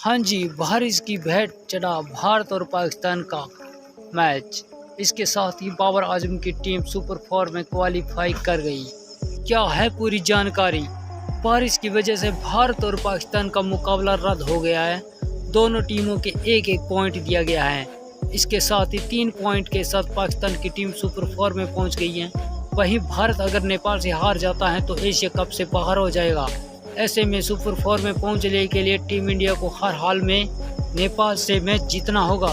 हाँ जी, बारिश की भेंट चढ़ा भारत और पाकिस्तान का मैच। इसके साथ ही बाबर आजम की टीम सुपर 4 में क्वालीफाई कर गई। क्या है पूरी जानकारी? बारिश की वजह से भारत और पाकिस्तान का मुकाबला रद्द हो गया है। दोनों टीमों के एक-एक पॉइंट दिया गया है। इसके साथ ही 3 पॉइंट के साथ पाकिस्तान की टीम सुपर 4 में पहुंच गई है। वहीं भारत अगर नेपाल से हार जाता है तो एशिया कप से बाहर हो जाएगा। ऐसे में सुपर 4 में पहुंचने के लिए टीम इंडिया को हर हाल में नेपाल से मैच जीतना होगा।